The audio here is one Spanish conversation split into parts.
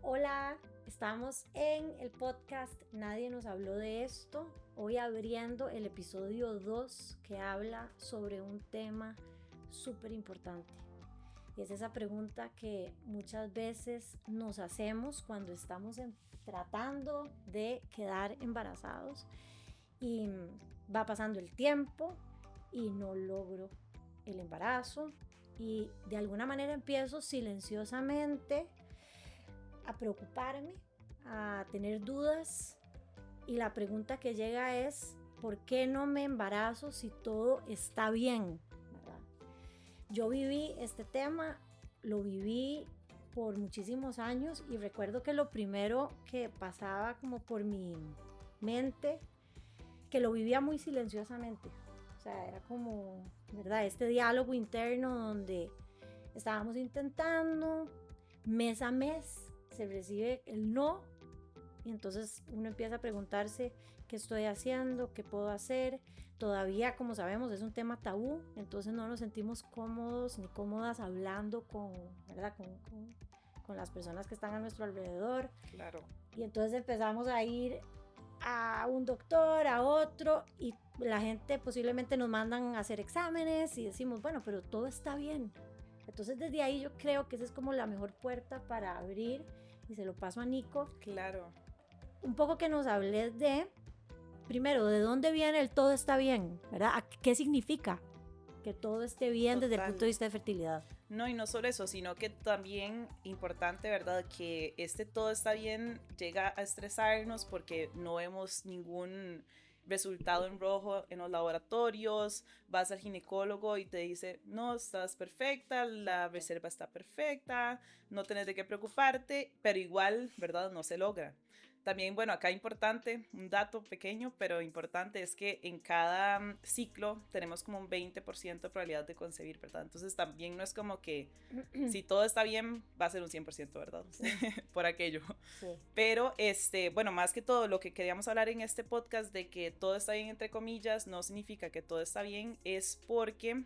Hola, estamos en el podcast Nadie nos habló de esto. Hoy abriendo el episodio 2 que habla sobre un tema súper importante. Y es esa pregunta que muchas veces nos hacemos cuando estamos tratando de quedar embarazados y va pasando el tiempo y no logro el embarazo y de alguna manera empiezo silenciosamente a preocuparme, a tener dudas y la pregunta que llega es ¿por qué no me embarazo si todo está bien? ¿Verdad? Yo viví este tema, lo viví por muchísimos años y recuerdo que lo primero que pasaba como por mi mente, que lo vivía muy silenciosamente, o sea, era como, ¿verdad? Este diálogo interno donde estábamos intentando mes a mes se recibe el no y entonces uno empieza a preguntarse qué estoy haciendo, qué puedo hacer. Todavía, como sabemos, es un tema tabú, entonces no nos sentimos cómodos ni cómodas hablando ¿verdad? Con las personas que están a nuestro alrededor. Claro. Y entonces empezamos a ir a un doctor, a otro, y la gente posiblemente nos mandan a hacer exámenes y decimos, bueno, pero todo está bien. Entonces desde ahí yo creo que esa es como la mejor puerta para abrir y se lo paso a Nico. Claro. Un poco que nos hables de, primero, de dónde viene el todo está bien, ¿verdad? ¿Qué significa que todo esté bien desde el punto de vista de fertilidad? No, y no solo eso, sino que también importante, ¿verdad? Que todo está bien llega a estresarnos porque no vemos ningún resultado en rojo en los laboratorios, vas al ginecólogo y te dice, no, estás perfecta, la reserva está perfecta, no tenés de qué preocuparte, pero igual, ¿verdad? No se logra. También, bueno, acá importante, un dato pequeño, pero importante, es que en cada ciclo tenemos como un 20% de probabilidad de concebir, ¿verdad? Entonces también no es como que si todo está bien, va a ser un 100%, ¿verdad? Sí. Por aquello. Sí. Pero, bueno, más que todo, lo que queríamos hablar en este podcast de que todo está bien, entre comillas, no significa que todo está bien, es porque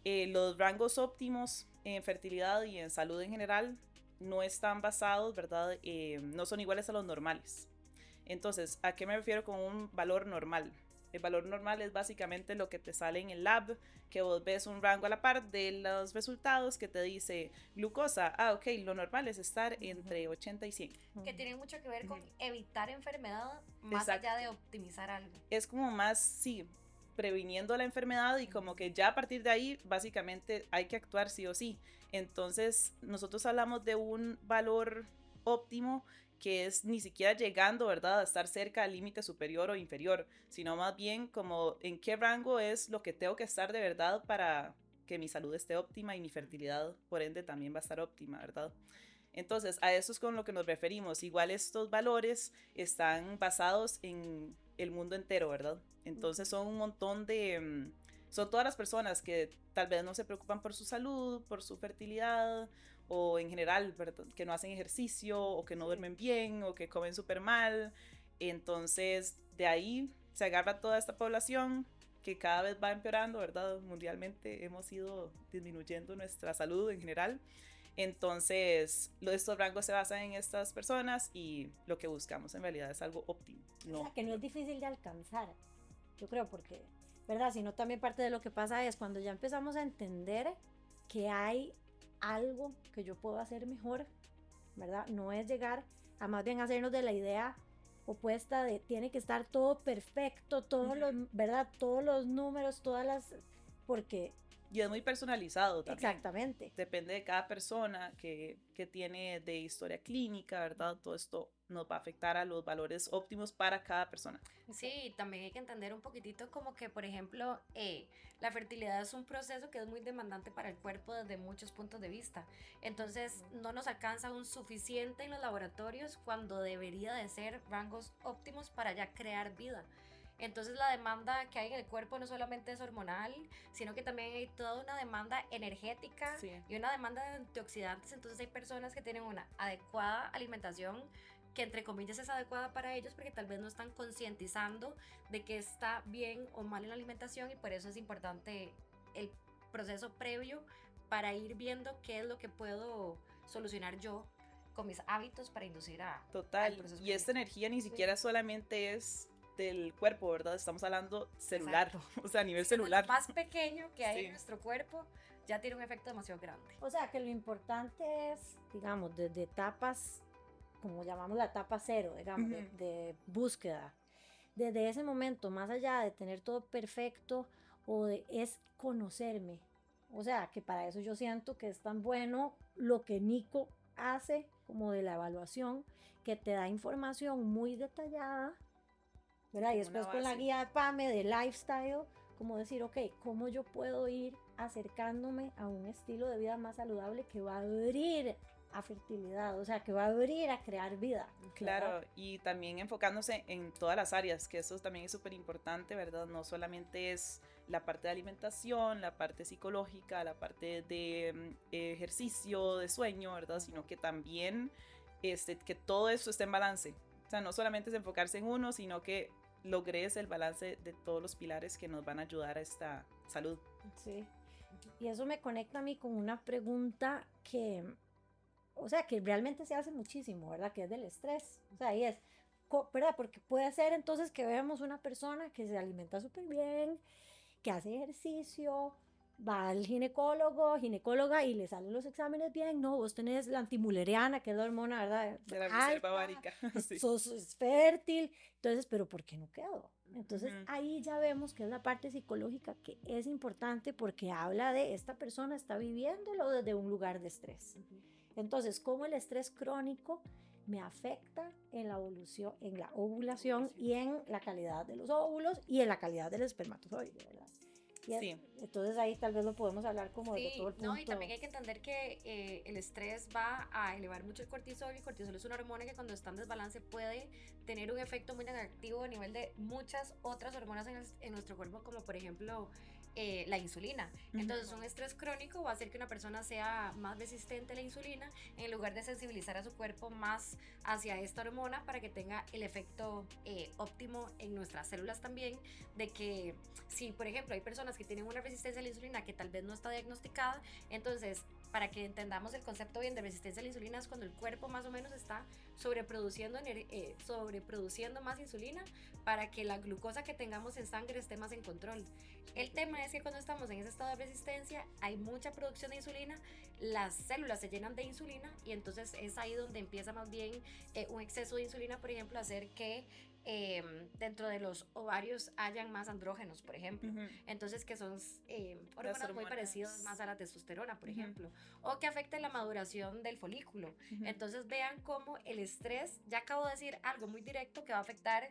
los rangos óptimos en fertilidad y en salud en general no están basados, ¿verdad? No son iguales a los normales. Entonces, ¿a qué me refiero con un valor normal? El valor normal es básicamente lo que te sale en el lab, que vos ves un rango a la par de los resultados que te dice glucosa. Ok, lo normal es estar entre 80 y 100. Que tiene mucho que ver con evitar enfermedad más allá de optimizar algo. Es como más, sí, previniendo la enfermedad y como que ya a partir de ahí básicamente hay que actuar sí o sí. Entonces nosotros hablamos de un valor óptimo que es ni siquiera llegando, ¿verdad?, a estar cerca del límite superior o inferior, sino más bien como en qué rango es lo que tengo que estar de verdad para que mi salud esté óptima y mi fertilidad por ende también va a estar óptima, ¿verdad? Entonces, a eso es con lo que nos referimos. Igual estos valores están basados en el mundo entero, ¿verdad? Entonces son un montón de... son todas las personas que tal vez no se preocupan por su salud, por su fertilidad, o en general, ¿verdad?, que no hacen ejercicio, o que no duermen bien, o que comen súper mal. Entonces, de ahí se agarra toda esta población que cada vez va empeorando, ¿verdad? Mundialmente hemos ido disminuyendo nuestra salud en general. Entonces, estos rangos se basan en estas personas y lo que buscamos en realidad es algo óptimo. No. O sea, que no es difícil de alcanzar, yo creo, porque, ¿verdad? Sino también parte de lo que pasa es cuando ya empezamos a entender que hay algo que yo puedo hacer mejor, ¿verdad? No es llegar a más bien hacernos de la idea opuesta de tiene que estar todo perfecto, todos los, ¿verdad? Todos los números, todas las... porque... Y es muy personalizado también. Exactamente. Depende de cada persona que tiene de historia clínica, ¿verdad? Todo esto nos va a afectar a los valores óptimos para cada persona. Sí, también hay que entender un poquitito como que, por ejemplo, la fertilidad es un proceso que es muy demandante para el cuerpo desde muchos puntos de vista. Entonces, no nos alcanza un suficiente en los laboratorios cuando debería de ser rangos óptimos para ya crear vida. Entonces la demanda que hay en el cuerpo no solamente es hormonal, sino que también hay toda una demanda energética y una demanda de antioxidantes. Entonces hay personas que tienen una adecuada alimentación que entre comillas es adecuada para ellos porque tal vez no están concientizando de que está bien o mal en la alimentación y por eso es importante el proceso previo para ir viendo qué es lo que puedo solucionar yo con mis hábitos para inducir al Total, proceso y esta energía ni siquiera solamente es del cuerpo, ¿verdad? Estamos hablando celular, o sea, a nivel celular. Lo más pequeño que hay Sí. en nuestro cuerpo ya tiene un efecto demasiado grande. O sea, que lo importante es, digamos, desde etapas, como llamamos la etapa cero, digamos, de búsqueda. Desde ese momento, más allá de tener todo perfecto, es conocerme. O sea, que para eso yo siento que es tan bueno lo que Nico hace, como de la evaluación, que te da información muy detallada, ¿verdad? Y después con la guía de PAME de lifestyle, como decir, ok, ¿cómo yo puedo ir acercándome a un estilo de vida más saludable que va a abrir a fertilidad, o sea, que va a abrir a crear vida? Claro, ¿verdad? y también enfocándose en todas las áreas, que eso también es súper importante, ¿verdad? No solamente es la parte de alimentación, la parte psicológica, la parte de ejercicio, de sueño, ¿verdad? Sino que también que todo eso esté en balance. O sea, no solamente es enfocarse en uno, sino que logres el balance de todos los pilares que nos van a ayudar a esta salud. Sí. Y eso me conecta a mí con una pregunta que, o sea, que realmente se hace muchísimo, ¿verdad? Que es del estrés. O sea, y es, ¿verdad? Porque puede ser entonces que vemos una persona que se alimenta súper bien, que hace ejercicio, va al ginecóloga y le salen los exámenes bien. No, vos tenés la antimuleriana, que es la hormona, ¿verdad? De la reserva ovárica. Sí. Sos fértil. Entonces, ¿pero por qué no quedó? Entonces ahí ya vemos que es la parte psicológica que es importante porque habla de esta persona está viviéndolo desde un lugar de estrés. Entonces, cómo el estrés crónico me afecta en la evolución, en la ovulación y en la calidad de los óvulos y en la calidad del espermatozoide, ¿verdad? Sí. Entonces ahí tal vez lo podemos hablar como de todo el punto. No, y también hay que entender que el estrés va a elevar mucho el cortisol. El cortisol es una hormona que cuando está en desbalance puede tener un efecto muy negativo a nivel de muchas otras hormonas en nuestro cuerpo, como por ejemplo la insulina. Entonces un estrés crónico va a hacer que una persona sea más resistente a la insulina en lugar de sensibilizar a su cuerpo más hacia esta hormona para que tenga el efecto óptimo en nuestras células también, de que si por ejemplo hay personas que tienen una resistencia a la insulina que tal vez no está diagnosticada, entonces para que entendamos el concepto bien de resistencia a la insulina es cuando el cuerpo más o menos está sobreproduciendo más insulina para que la glucosa que tengamos en sangre esté más en control. El tema es que cuando estamos en ese estado de resistencia hay mucha producción de insulina, las células se llenan de insulina y entonces es ahí donde empieza más bien un exceso de insulina, por ejemplo, a hacer que dentro de los ovarios hayan más andrógenos, por ejemplo. Entonces que son hormonas muy parecidas más a la testosterona, por ejemplo, o que afecten la maduración del folículo. Entonces vean cómo el estrés, ya acabo de decir algo muy directo que va a afectar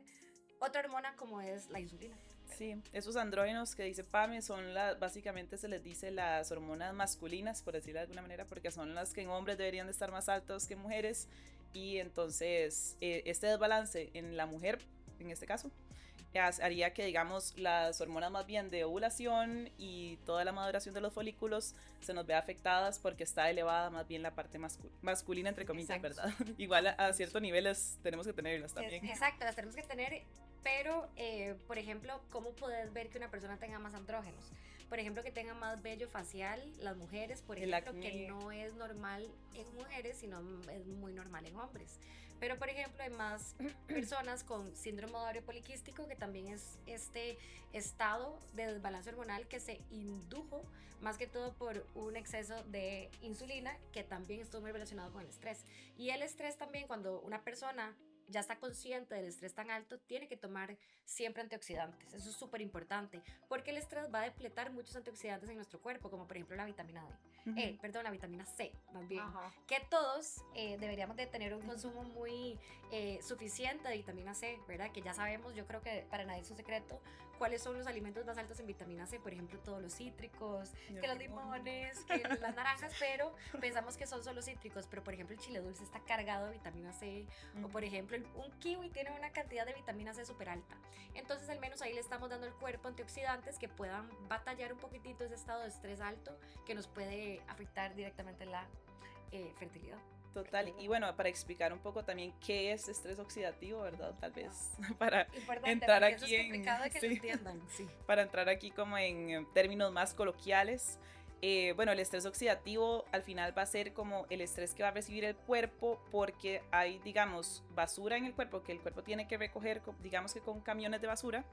otra hormona como es la insulina. Sí, esos andrógenos que dice Pame son básicamente se les dice las hormonas masculinas, por decirlo de alguna manera, porque son las que en hombres deberían de estar más altos que en mujeres, y entonces este desbalance en la mujer, en este caso, haría que, digamos, las hormonas más bien de ovulación y toda la maduración de los folículos se nos vea afectadas porque está elevada más bien la parte masculina, entre comillas, ¿verdad? Igual a ciertos niveles tenemos que tenerlas también. Exacto, las tenemos que tener, pero, por ejemplo, ¿cómo puedes ver que una persona tenga más andrógenos? Por ejemplo, que tenga más vello facial, las mujeres, por ejemplo, que no es normal en mujeres, sino es muy normal en hombres. Pero, por ejemplo, hay más personas con síndrome de ovario poliquístico, que también es este estado de desbalance hormonal que se indujo más que todo por un exceso de insulina, que también estuvo muy relacionado con el estrés. Y el estrés también, cuando una persona ya está consciente del estrés tan alto, tiene que tomar siempre antioxidantes. Eso es súper importante, porque el estrés va a depletar muchos antioxidantes en nuestro cuerpo, como por ejemplo la vitamina D. La vitamina C, más bien. Que todos deberíamos de tener un consumo muy suficiente de vitamina C, ¿verdad? Que ya sabemos, yo creo que para nadie es un secreto, cuáles son los alimentos más altos en vitamina C. Por ejemplo, todos los cítricos, que los limones, que las naranjas, pero pensamos que son solo cítricos. Pero por ejemplo, el chile dulce está cargado de vitamina C, o por ejemplo, un kiwi tiene una cantidad de vitamina C súper alta. Entonces al menos ahí le estamos dando al cuerpo antioxidantes que puedan batallar un poquitito ese estado de estrés alto que nos puede afectar directamente la fertilidad. Total, y bueno, para explicar un poco también qué es estrés oxidativo, ¿verdad? Tal vez para entrar aquí es complicado de que lo entiendan, sí. Para entrar aquí como en términos más coloquiales, bueno, el estrés oxidativo al final va a ser como el estrés que va a recibir el cuerpo porque hay, digamos, basura en el cuerpo que el cuerpo tiene que recoger, digamos que con camiones de basura,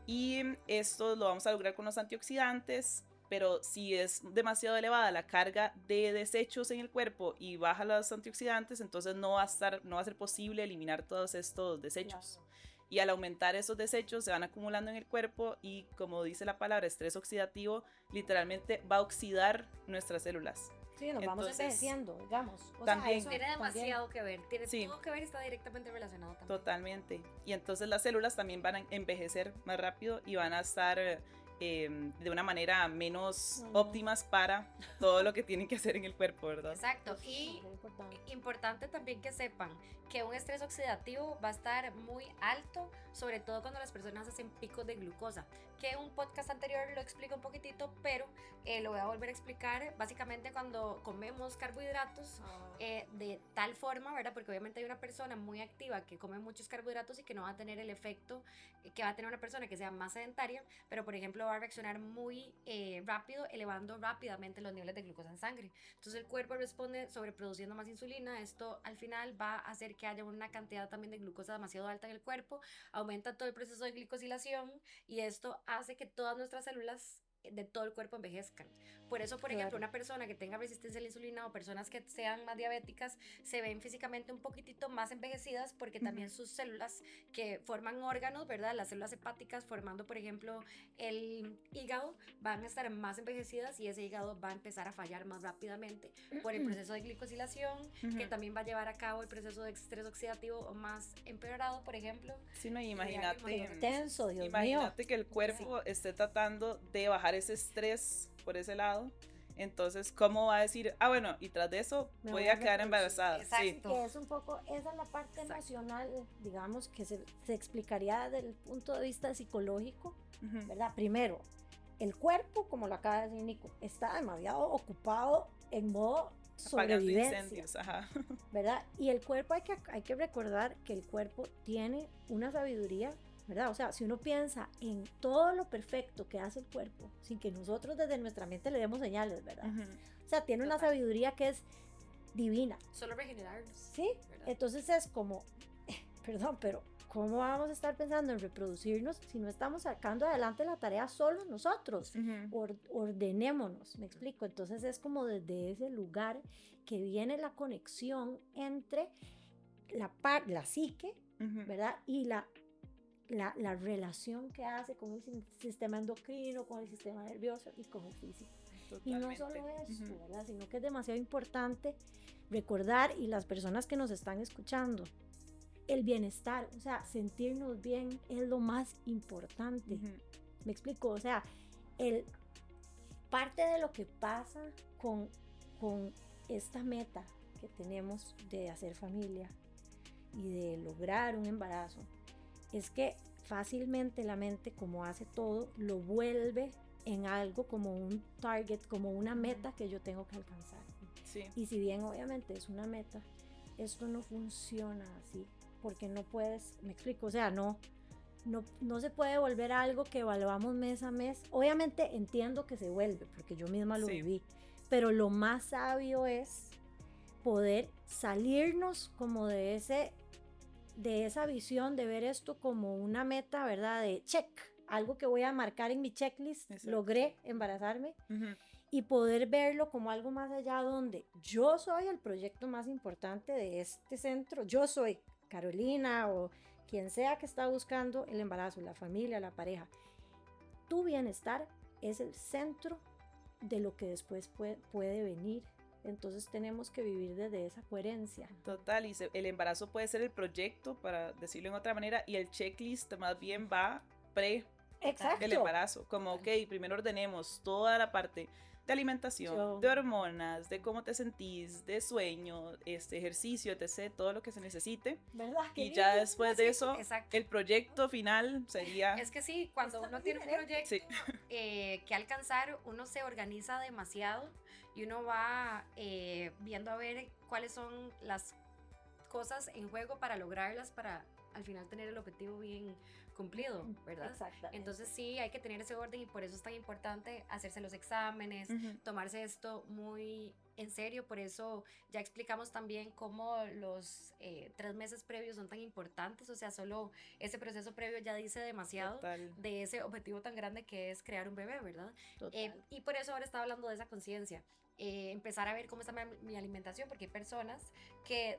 y esto lo vamos a lograr con los antioxidantes, pero si es demasiado elevada la carga de desechos en el cuerpo y baja los antioxidantes, entonces no va a ser posible eliminar todos estos desechos. Claro. Y al aumentar esos desechos se van acumulando en el cuerpo y, como dice la palabra, estrés oxidativo, literalmente va a oxidar nuestras células. Sí, nos vamos envejeciendo, digamos. También. Tiene demasiado que ver, tiene todo que ver y está directamente relacionado también. Totalmente. Y entonces las células también van a envejecer más rápido y van a estar de una manera menos óptimas para todo lo que tienen que hacer en el cuerpo, ¿verdad? Exacto. Y importante también que sepan que un estrés oxidativo va a estar muy alto, sobre todo cuando las personas hacen picos de glucosa, que en un podcast anterior lo explico un poquitito, pero lo voy a volver a explicar. Básicamente cuando comemos carbohidratos de tal forma, ¿verdad? Porque obviamente hay una persona muy activa que come muchos carbohidratos y que no va a tener el efecto que va a tener una persona que sea más sedentaria, pero por ejemplo va a reaccionar muy rápido, elevando rápidamente los niveles de glucosa en sangre. Entonces el cuerpo responde sobreproduciendo más insulina. Esto al final va a hacer que haya una cantidad también de glucosa demasiado alta en el cuerpo, aumenta todo el proceso de glicosilación y esto hace que todas nuestras células de todo el cuerpo envejezcan. Por eso, por ejemplo, una persona que tenga resistencia a la insulina o personas que sean más diabéticas se ven físicamente un poquitito más envejecidas porque también sus células que forman órganos, ¿verdad? Las células hepáticas formando, por ejemplo, el hígado, van a estar más envejecidas y ese hígado va a empezar a fallar más rápidamente por el proceso de glicosilación, que también va a llevar a cabo el proceso de estrés oxidativo más empeorado, por ejemplo. Sí, no, imagínate. Tenso, Dios imagínate mío. que el cuerpo esté tratando de bajar ese estrés por ese lado. Entonces, ¿cómo va a decir? Ah, bueno, y tras de eso voy a quedar embarazada. Exacto. Sí. Que es un poco, esa es la parte emocional, digamos, que se explicaría desde el punto de vista psicológico, ¿verdad? Primero, el cuerpo, como lo acaba de decir Nico, está demasiado ocupado en modo sobrevivencia, incendios, ¿verdad? Y el cuerpo, hay que recordar que el cuerpo tiene una sabiduría, ¿verdad? O sea, si uno piensa en todo lo perfecto que hace el cuerpo, sin que nosotros desde nuestra mente le demos señales, ¿verdad? O sea, tiene una sabiduría que es divina. Solo regenerarnos. Sí, ¿verdad? Entonces es como, perdón, pero ¿cómo vamos a estar pensando en reproducirnos si no estamos sacando adelante la tarea solo nosotros? Ordenémonos, me explico. Entonces es como desde ese lugar que viene la conexión entre la psique, ¿verdad? Y la relación que hace con el sistema endocrino, con el sistema nervioso y con el físico. Totalmente. Y no solo eso, ¿verdad? Sino que es demasiado importante recordar, y las personas que nos están escuchando, el bienestar, o sea, sentirnos bien es lo más importante. Me explico, o sea, parte de lo que pasa con esta meta que tenemos de hacer familia y de lograr un embarazo, es que fácilmente la mente, como hace todo, lo vuelve en algo como un target, como una meta que yo tengo que alcanzar. Sí. Y si bien obviamente es una meta, esto no funciona así, porque no puedes, me explico, o sea, no se puede volver algo que evaluamos mes a mes. Obviamente entiendo que se vuelve, porque yo misma lo viví, pero lo más sabio es poder salirnos como de esa visión de ver esto como una meta, ¿verdad? De check, algo que voy a marcar en mi checklist. Exacto. Logré embarazarme. Y poder verlo como algo más allá, donde yo soy el proyecto más importante de este centro. Yo soy Carolina o quien sea que está buscando el embarazo, la familia, la pareja. Tu bienestar es el centro de lo que después puede venir. Entonces tenemos que vivir desde esa coherencia. Total, y el embarazo puede ser el proyecto, para decirlo en otra manera, y el checklist más bien va Exacto. el embarazo. Como, ok, primero ordenemos toda la parte de alimentación, de hormonas, de cómo te sentís, de sueño, ejercicio, etc., todo lo que se necesite. ¿Verdad? Y ya después de eso, el proyecto final sería... Es que sí, cuando uno tiene un proyecto que alcanzar, uno se organiza demasiado y uno va viendo a ver cuáles son las cosas en juego para lograrlas, para al final tener el objetivo bien cumplido, ¿verdad? Exactamente. Entonces sí, hay que tener ese orden y por eso es tan importante hacerse los exámenes, tomarse esto muy en serio. Por eso ya explicamos también cómo los 3 meses previos son tan importantes. O sea, solo ese proceso previo ya dice demasiado Total. de ese objetivo tan grande que es crear un bebé, ¿verdad? Total. Y por eso ahora estaba hablando de esa conciencia. Empezar a ver cómo está mi alimentación, porque hay personas que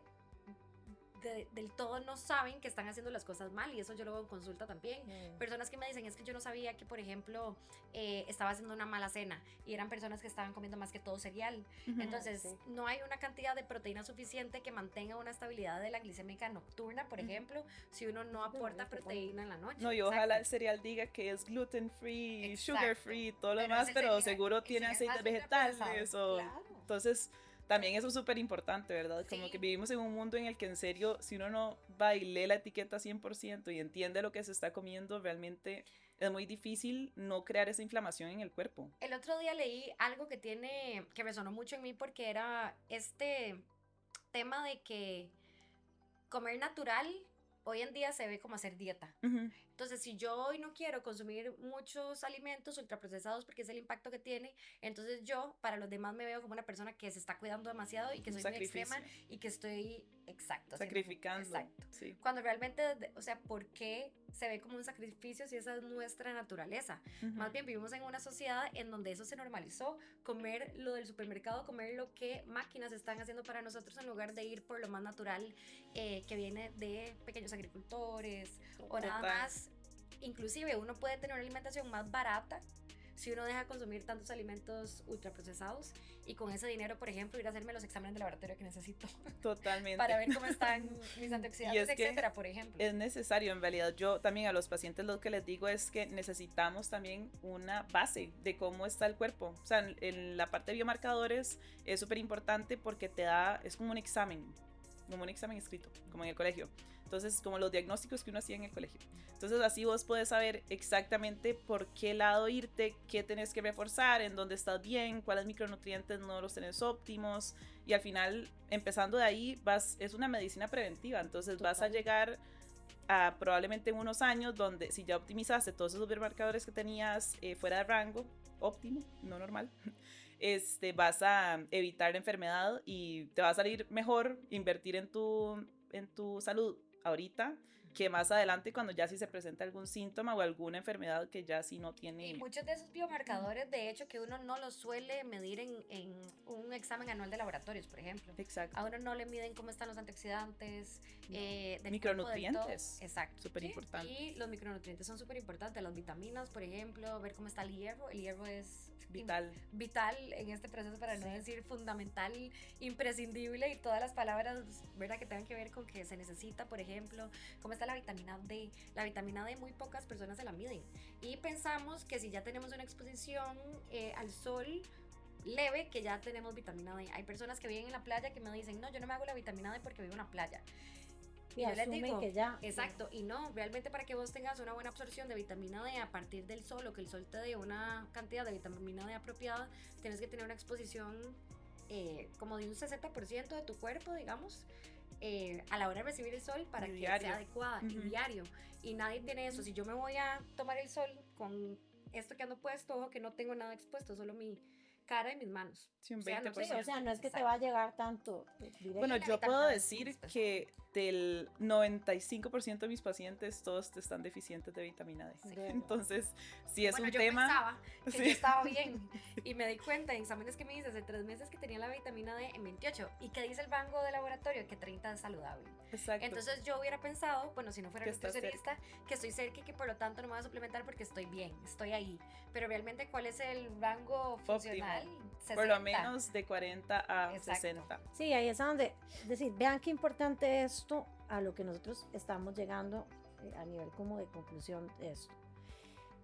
del todo no saben que están haciendo las cosas mal, y eso yo lo hago en consulta también. Personas que me dicen, es que yo no sabía que, por ejemplo, estaba haciendo una mala cena, y eran personas que estaban comiendo más que todo cereal. Entonces, no hay una cantidad de proteína suficiente que mantenga una estabilidad de la glicémica nocturna, por ejemplo, si uno no aporta proteína en la noche. No, y ojalá el cereal diga que es gluten free, sugar free, todo lo demás, pero cereal, seguro tiene aceites vegetales o... Claro. Entonces, también eso es súper importante, ¿verdad? Como Sí. que vivimos en un mundo en el que en serio, si uno no va y lee la etiqueta 100% y entiende lo que se está comiendo, realmente es muy difícil no crear esa inflamación en el cuerpo. El otro día leí algo que resonó mucho en mí, porque era este tema de que comer natural hoy en día se ve como hacer dieta. Entonces, si yo hoy no quiero consumir muchos alimentos ultraprocesados porque es el impacto que tiene, entonces yo para los demás me veo como una persona que se está cuidando demasiado y que soy muy extrema y que estoy, sacrificando. Exacto. Sí. Cuando realmente, o sea, ¿por qué se ve como un sacrificio si esa es nuestra naturaleza? Más bien vivimos en una sociedad en donde eso se normalizó, comer lo del supermercado, comer lo que máquinas están haciendo para nosotros en lugar de ir por lo más natural, que viene de pequeños agricultores o nada más. Inclusive uno puede tener una alimentación más barata si uno deja de consumir tantos alimentos ultraprocesados, y con ese dinero, por ejemplo, ir a hacerme los exámenes de laboratorio que necesito. Totalmente. Para ver cómo están mis antioxidantes, etcétera, por ejemplo. Es necesario, en realidad. Yo también a los pacientes lo que les digo es que necesitamos también una base de cómo está el cuerpo. O sea, en la parte de biomarcadores es súper importante porque te da, es como un examen escrito, como en el colegio. Entonces, como los diagnósticos que uno hacía en el colegio. Entonces, así vos puedes saber exactamente por qué lado irte, qué tenés que reforzar, en dónde estás bien, cuáles micronutrientes no los tenés óptimos. Y al final, empezando de ahí, es una medicina preventiva. Entonces, vas a llegar a probablemente en unos años donde si ya optimizaste todos esos biomarcadores que tenías fuera de rango, óptimo, no normal, vas a evitar la enfermedad y te va a salir mejor invertir en tu salud ahorita que más adelante cuando ya sí se presenta algún síntoma o alguna enfermedad que ya sí no tiene. Y muchos de esos biomarcadores, de hecho, que uno no los suele medir en un examen anual de laboratorios, por ejemplo. Exacto. A uno no le miden cómo están los antioxidantes, del micronutrientes. Exacto. Súper importante. Y los micronutrientes son súper importantes. Las vitaminas, por ejemplo, ver cómo está el hierro. El hierro es vital en este proceso, para no decir fundamental, imprescindible, y todas las palabras, ¿verdad?, que tengan que ver con que se necesita. Por ejemplo, cómo está la vitamina D. La vitamina D muy pocas personas se la miden, y pensamos que si ya tenemos una exposición al sol leve, que ya tenemos vitamina D. Hay personas que viven en la playa que me dicen, no, yo no me hago la vitamina D porque vivo en la playa. Y yo les digo que ya. Exacto, y no, realmente para que vos tengas una buena absorción de vitamina D a partir del sol, o que el sol te dé una cantidad de vitamina D apropiada, tienes que tener una exposición como de un 60% de tu cuerpo, digamos, a la hora de recibir el sol, para que sea adecuada, y diario. Y nadie tiene eso. Si yo me voy a tomar el sol con esto que ando puesto, ojo que no tengo nada expuesto, solo mi cara y mis manos. Sí, un 20%. O sea, no es que te va a llegar tanto directo. Bueno, yo puedo decir que del 95% de mis pacientes, todos están deficientes de vitamina D. Sí. Entonces, si es un yo tema... pensaba que sí. yo estaba bien, y me di cuenta en exámenes que me hice hace 3 meses que tenía la vitamina D en 28, y que dice el rango de laboratorio que 30 es saludable. Exacto. Entonces yo hubiera pensado, bueno, si no fuera que nutricionista, que estoy cerca y que por lo tanto no me voy a suplementar porque estoy bien, estoy ahí. Pero realmente, ¿cuál es el rango funcional? Óptimo. 60. Por lo menos de 40 a Exacto. 60. Sí, ahí es donde, es decir, vean qué importante esto a lo que nosotros estamos llegando a nivel como de conclusión de esto.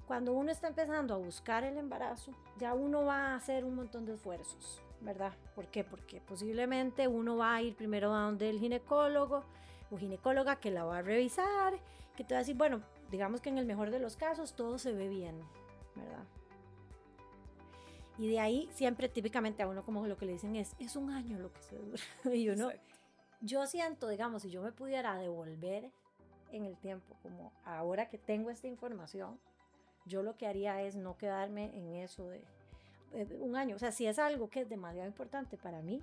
Cuando uno está empezando a buscar el embarazo, ya uno va a hacer un montón de esfuerzos, ¿verdad? ¿Por qué? Porque posiblemente uno va a ir primero a donde el ginecólogo o ginecóloga, que la va a revisar, que te va a decir, bueno, digamos que en el mejor de los casos todo se ve bien, ¿verdad? Y de ahí siempre típicamente a uno como lo que le dicen es un año lo que se dura. Y uno, yo siento, digamos, si yo me pudiera devolver en el tiempo, como ahora que tengo esta información, yo lo que haría es no quedarme en eso de un año. O sea, si es algo que es demasiado importante para mí,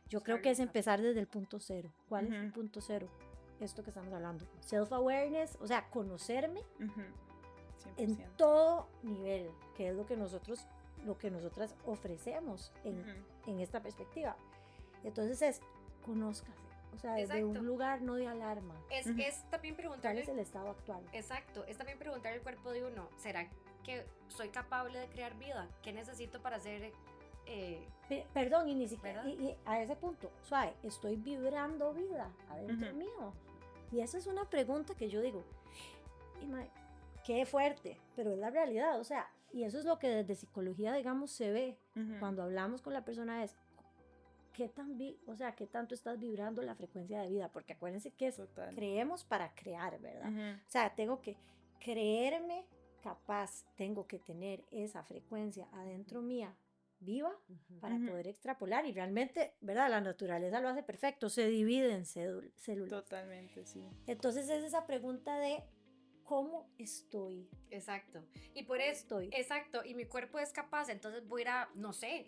yo creo que es empezar desde el punto cero. ¿Cuál es el punto cero? Esto que estamos hablando. Self-awareness, o sea, conocerme en todo nivel, que es lo que nosotras ofrecemos en esta perspectiva. Entonces es, conózcase. O sea, desde un lugar no de alarma. Es también preguntarle... ¿Cuál es el estado actual? Exacto, es también preguntar al cuerpo de uno, ¿será que soy capaz de crear vida? ¿Qué necesito para hacer...? Perdón, y ni siquiera, y a ese punto, suave, estoy vibrando vida adentro mío. Y esa es una pregunta que yo digo, qué fuerte, pero es la realidad, o sea, y eso es lo que desde psicología, digamos, se ve cuando hablamos con la persona, es qué tanto estás vibrando la frecuencia de vida, porque acuérdense que creemos para crear, ¿verdad? O sea, tengo que creerme capaz, tengo que tener esa frecuencia adentro mía viva para poder extrapolar, y realmente, ¿verdad? La naturaleza lo hace perfecto, se divide en células. Totalmente, sí. Entonces es esa pregunta de ¿cómo estoy? Exacto. Y por eso estoy. Exacto. Y mi cuerpo es capaz, entonces voy a ir a, no sé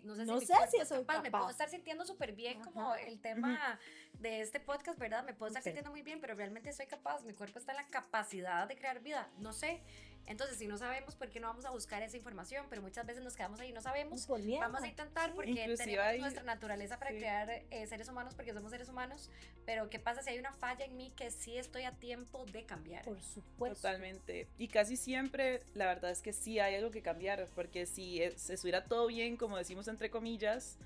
si soy capaz. Me puedo estar sintiendo súper bien, como el tema de este podcast, ¿verdad? Me puedo estar sintiendo muy bien, pero realmente soy capaz. Mi cuerpo está en la capacidad de crear vida. No sé. Entonces, si no sabemos, ¿por qué no vamos a buscar esa información? Pero muchas veces nos quedamos ahí y no sabemos. Vamos a intentar porque tenemos nuestra naturaleza para crear seres humanos, porque somos seres humanos. Pero ¿qué pasa si hay una falla en mí que sí estoy a tiempo de cambiar? Por supuesto. Totalmente. Y casi siempre, la verdad es que sí hay algo que cambiar, porque si estuviera todo bien, como decimos entre comillas,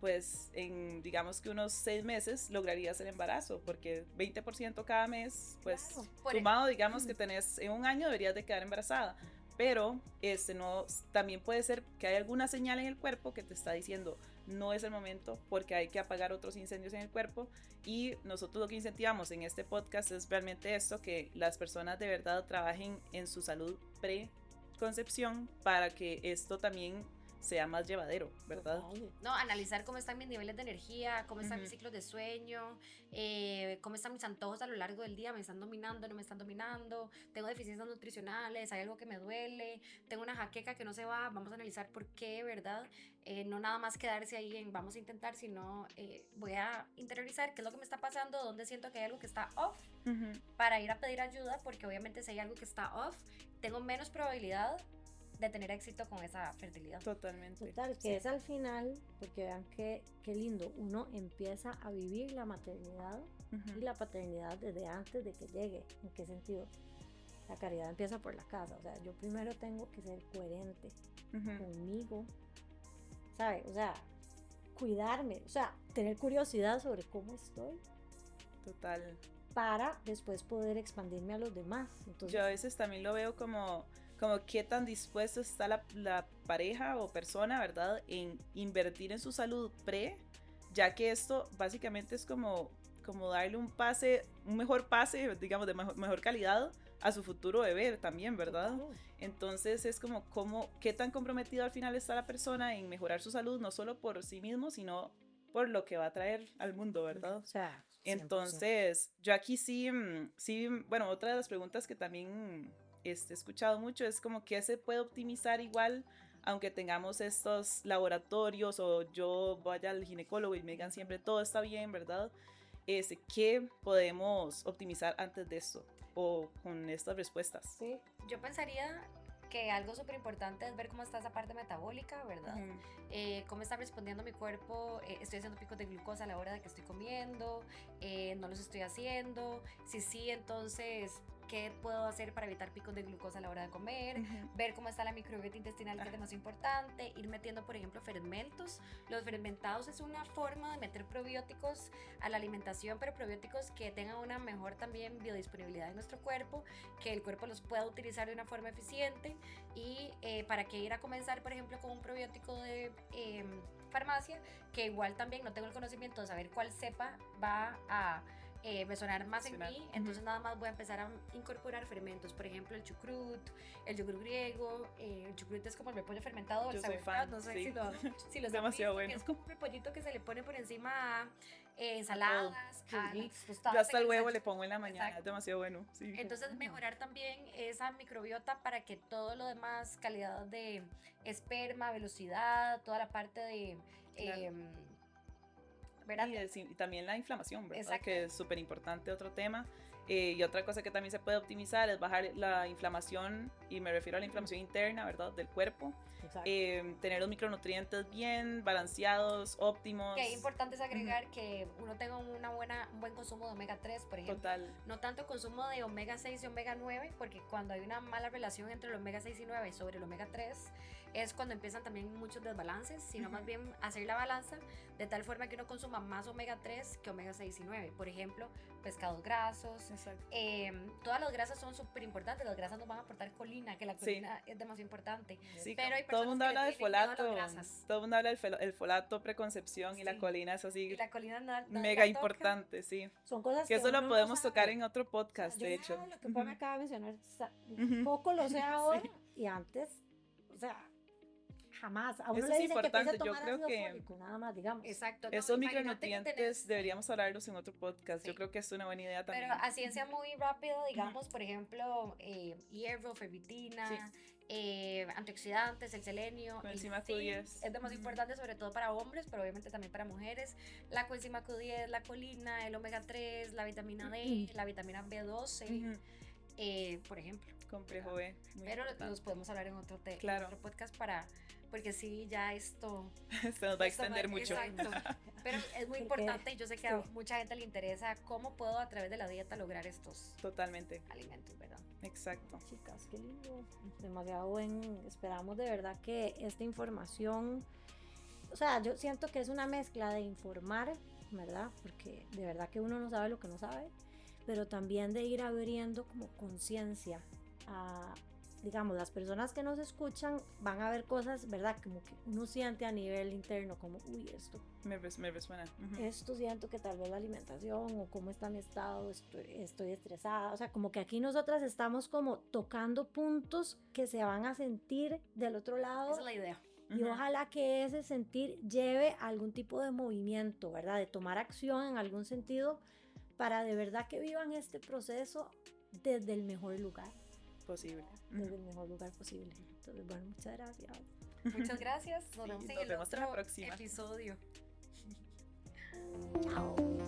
pues en digamos que unos 6 meses lograrías el embarazo, porque 20% cada mes, pues sumado digamos que tenés en un año deberías de quedar embarazada, pero no, también puede ser que hay alguna señal en el cuerpo que te está diciendo no es el momento porque hay que apagar otros incendios en el cuerpo, y nosotros lo que incentivamos en este podcast es realmente esto, que las personas de verdad trabajen en su salud preconcepción para que esto también sea más llevadero, ¿verdad? No, analizar cómo están mis niveles de energía, cómo están mis ciclos de sueño, cómo están mis antojos a lo largo del día, me están dominando, no me están dominando, tengo deficiencias nutricionales, hay algo que me duele, tengo una jaqueca que no se va, vamos a analizar por qué, ¿verdad? No nada más quedarse ahí en vamos a intentar, sino voy a interiorizar qué es lo que me está pasando, dónde siento que hay algo que está off, para ir a pedir ayuda, porque obviamente si hay algo que está off, tengo menos probabilidad de tener éxito con esa fertilidad. Totalmente. Total, que es al final, porque vean qué lindo, uno empieza a vivir la maternidad y la paternidad desde antes de que llegue. ¿En qué sentido? La caridad empieza por la casa, o sea, yo primero tengo que ser coherente conmigo, ¿sabes? O sea, cuidarme, o sea, tener curiosidad sobre cómo estoy. Total. Para después poder expandirme a los demás. Entonces, yo a veces también lo veo como qué tan dispuesto está la pareja o persona, ¿verdad?, en invertir en su salud ya que esto básicamente es como darle un mejor pase, digamos, de mejor calidad a su futuro bebé también, ¿verdad? Entonces es como qué tan comprometido al final está la persona en mejorar su salud, no solo por sí mismo, sino por lo que va a traer al mundo, ¿verdad? O sea, 100%. Entonces, yo aquí sí, bueno, otra de las preguntas que también he escuchado mucho es como qué se puede optimizar igual aunque tengamos estos laboratorios o yo vaya al ginecólogo y me digan siempre todo está bien, ¿verdad? ¿Qué podemos optimizar antes de esto o con estas respuestas? Sí, yo pensaría que algo súper importante es ver cómo está esa parte metabólica, ¿verdad? Cómo está respondiendo mi cuerpo, estoy haciendo picos de glucosa a la hora de que estoy comiendo, no los estoy haciendo, si sí, entonces qué puedo hacer para evitar picos de glucosa a la hora de comer, ver cómo está la microbiota intestinal, que es demasiado importante, ir metiendo, por ejemplo, fermentos. Los fermentados es una forma de meter probióticos a la alimentación, pero probióticos que tengan una mejor también biodisponibilidad en nuestro cuerpo, que el cuerpo los pueda utilizar de una forma eficiente, y para que ir a comenzar, por ejemplo, con un probiótico de farmacia, que igual también no tengo el conocimiento de saber cuál cepa va a resonar más en mí, entonces nada más voy a empezar a incorporar fermentos, por ejemplo el chucrut, el yogur griego, el chucrut es como el repollo fermentado, yo soy fan, no sé sí. si lo demasiado bueno, es como un repollito que se le pone por encima ensaladas, a las Yo tostadas hasta en el huevo le desayuno. pongo en la mañana, Exacto. es demasiado bueno. Sí. Entonces mejorar también esa microbiota para que todo lo demás, calidad de esperma, velocidad, toda la parte de... Claro. ¿verdad? Y también la inflamación, ¿verdad? Exacto. Que es súper importante, otro tema. Y otra cosa que también se puede optimizar es bajar la inflamación, y me refiero a la inflamación interna, ¿verdad? Del cuerpo. Tener los micronutrientes bien balanceados, óptimos. Que importante es agregar que uno tenga un buen consumo de omega 3, por ejemplo. Total. No tanto consumo de omega 6 y omega 9, porque cuando hay una mala relación entre el omega 6 y 9 sobre el omega 3, es cuando empiezan también muchos desbalances, sino más bien hacer la balanza de tal forma que uno consuma más omega 3 que omega 6 y 9. Por ejemplo, pescados grasos. Exacto. Todas las grasas son súper importantes. Las grasas nos van a aportar colina, que la colina es demasiado importante. Sí, pero hay todo el mundo personas que habla le del tienen miedo a las folato. grasas. Todo el mundo habla del folato preconcepción, y la Sí. colina es así Y la colina mega importante, sí. Son cosas Que eso uno lo no podemos sabe. tocar en otro podcast, Yo de hecho. lo que Pau me acaba de mencionar, Ujú. poco lo sé ahora, Sí. y antes, o sea, jamás. A uno Eso le es dicen que empiece importante, a yo tomar creo ácido que fólico, nada más, digamos. Exacto. no, Esos imagínate que micronutrientes deberíamos hablarlos en otro podcast. Sí. Yo creo que es una buena idea también. Pero a ciencia muy rápido, digamos, por ejemplo, hierro, ferritina, antioxidantes, el selenio. Coenzima el zinc Q10. es de más importante, sobre todo para hombres, pero obviamente también para mujeres. La coenzima Q10, la colina, el omega 3, la vitamina D, la vitamina B12, por ejemplo. Complejo B. muy Pero importante. los podemos hablar en otro, Claro. en otro podcast porque sí, ya esto... Se nos va a extender mucho. Exacto. Pero es muy Porque, importante y yo sé que a mucha gente le interesa cómo puedo a través de la dieta lograr estos Totalmente. alimentos, ¿verdad? Exacto. Chicas, qué lindo, demasiado buen. Esperamos de verdad que esta información, o sea, yo siento que es una mezcla de informar, ¿verdad? Porque de verdad que uno no sabe lo que no sabe, pero también de ir abriendo como conciencia a, digamos, las personas que nos escuchan van a ver cosas, ¿verdad? Como que uno siente a nivel interno, como, uy, Me resuena. Ujú. esto siento que tal vez la alimentación o cómo está mi estado, estoy estresada, o sea, como que aquí nosotras estamos como tocando puntos que se van a sentir del otro lado. Esa es la idea. Y Ujú. ojalá que ese sentir lleve a algún tipo de movimiento, ¿verdad? De tomar acción en algún sentido para de verdad que vivan este proceso desde el mejor lugar, Posible. desde el mejor lugar posible. Entonces, bueno, muchas gracias. Muchas gracias. Nos vemos en nos el vemos en la otro próxima. episodio. Chao.